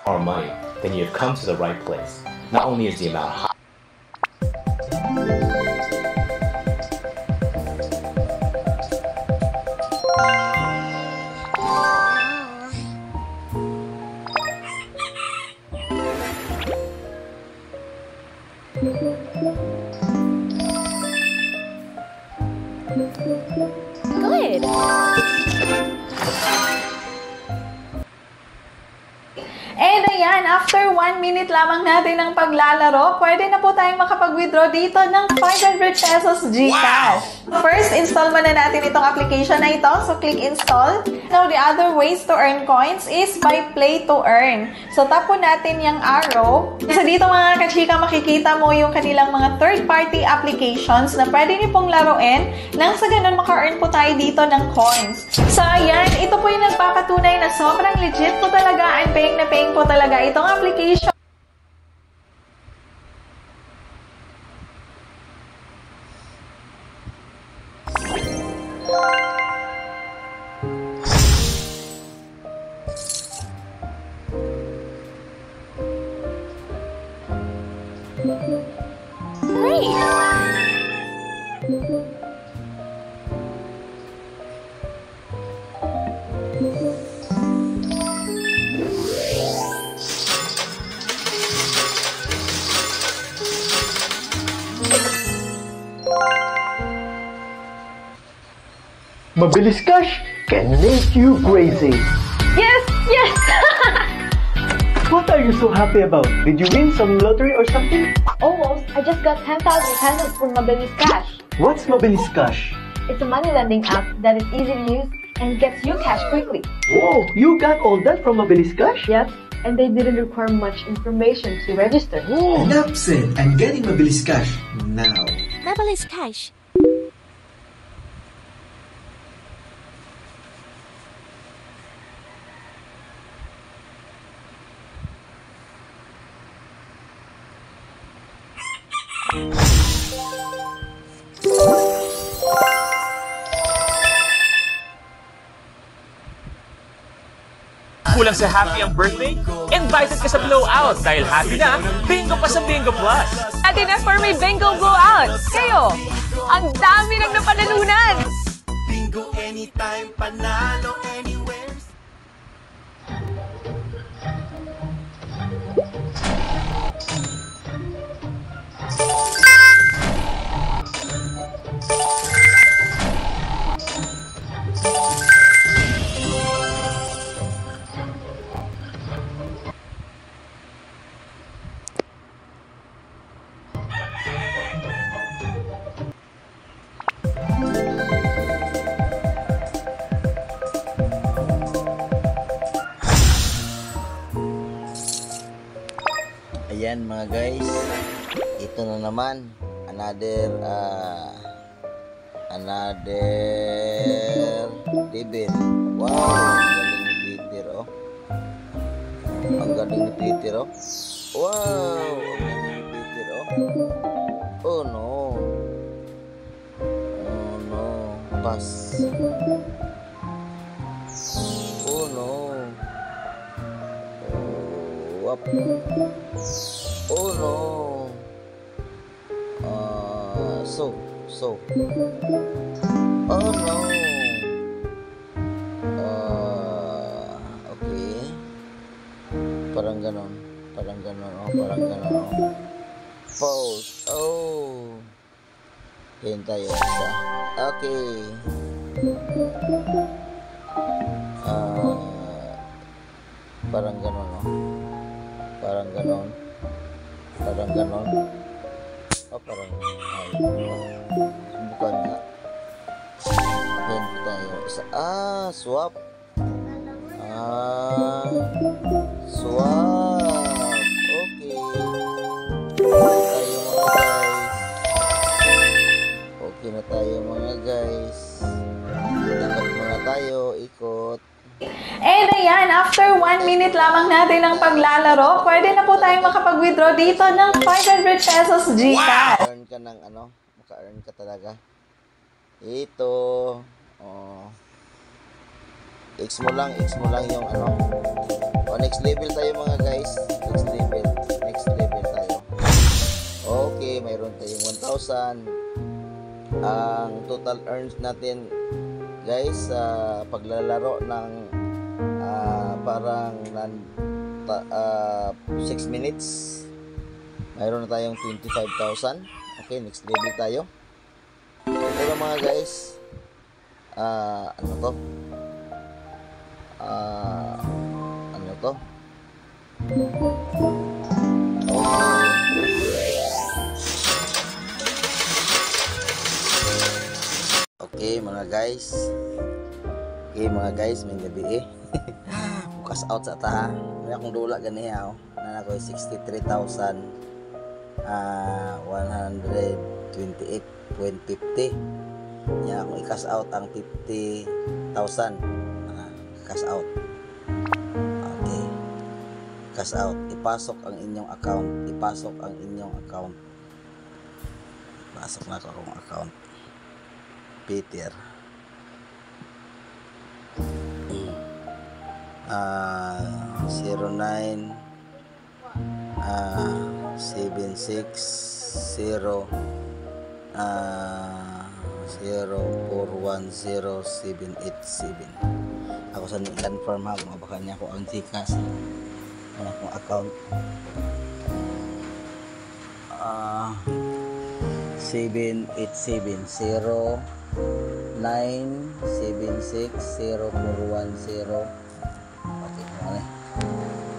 or money, then you've come to the right place. Not only is the amount high. Good. And ayan, after 1 minute lamang natin ng paglalaro, pwede na po tayong makapag-withdraw dito ng 500 pesos GCash. First, install muna natin itong application na ito. So, click install. Now, the other ways to earn coins is by play to earn. So, tap po natin yung arrow. So, dito mga kachika, makikita mo yung kanilang mga third-party applications na pwede niyo pong laruin nang sa ganun maka-earn po tayo dito ng coins. So, ayan, ito po yung nagpapatunay na sobrang legit po talaga and paying na paying po talaga itong application. Great! Mabilis Cash can make you crazy. Yes! Yes! What are you so happy about? Did you win some lottery or something? Almost. I just got 10,000 pesos from Mabilis Cash. What's Mabilis Cash? It's a money lending app that is easy to use and gets you cash quickly. Whoa, you got all that from Mabilis Cash? Yes, and they didn't require much information to register. Enough said. I'm getting Mabilis Cash now. Mabilis Cash. Kulang sa happy ang birthday? Invited ka sa blowout dahil happy na, bingo pa sa Bingo Plus. Atin na for may bingo blowout. Kayo, ang dami nang napanalunan. Bingo anytime, panalo anywhere. Ayan mga guys, ito na naman another debit. Wow, ang galing ni Peter oh. Ang galing ni Peter oh. Wow, ang galing ni Peter oh. Oh no. Oh no, pass. Oh no. Oh, up. Oh no. So. Oh no. Okay. Parang ganon. Oh. Pause. Oh. Yan tayo isa. Okay. Parang ganon oh. Parang ganon. Oh, parang bukan nga. Ganito tayo. Isa. Swap. Swap. Okay. Okay na tayo mga guys. Ikot muna tayo. Ikot. And ayan, after 1 minute lamang natin ng paglalaro, pwede na po tayong makapag-withdraw dito ng 500 pesos GCash. Earn ka ng maka-earn ka talaga. Ito. Oh. X mo lang yung ano. O, next level tayo mga guys. Next level tayo. Okay, mayroon tayong 1,000. Ang total earns natin guys sa paglalaro ng parang 6 minutes, mayroon na tayong 25,000. Okay, next level tayo. Ito mga guys, ano to? Ano to? Okay mga guys. Okay mga guys, may gabi bukas out sa ta. May akong dula ganiya na ako 63,128.50. Nya akong i-cash out ang 50,000. Cash out. Okay. Cash out. Ipasok ang inyong account. Pasok na ako akong account. Peter. 09 760 0410,787. Ako sa ni-confirm ha kung baka niya ako ang Gcash ang akong account. 78709760410.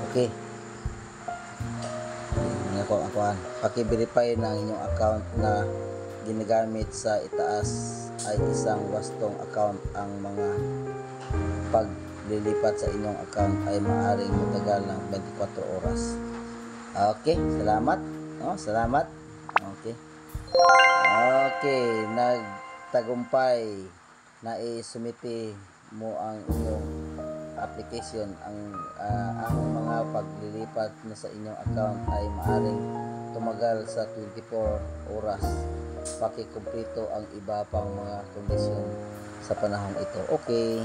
Okay. Ako paki-verify ng inyong account na ginagamit sa itaas ay isang wastong account. Ang mga paglilipat sa inyong account ay maaaring matagal ng 24 oras. Okay, salamat. Salamat. Okay, nagtagumpay na isumiti mo ang inyong application. Ang mga paglilipat na sa inyong account ay maaaring tumagal sa 24 oras. Pakikumpleto ang iba pang mga kondisyon sa panahong ito. Okay.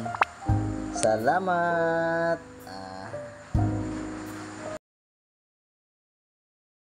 Salamat.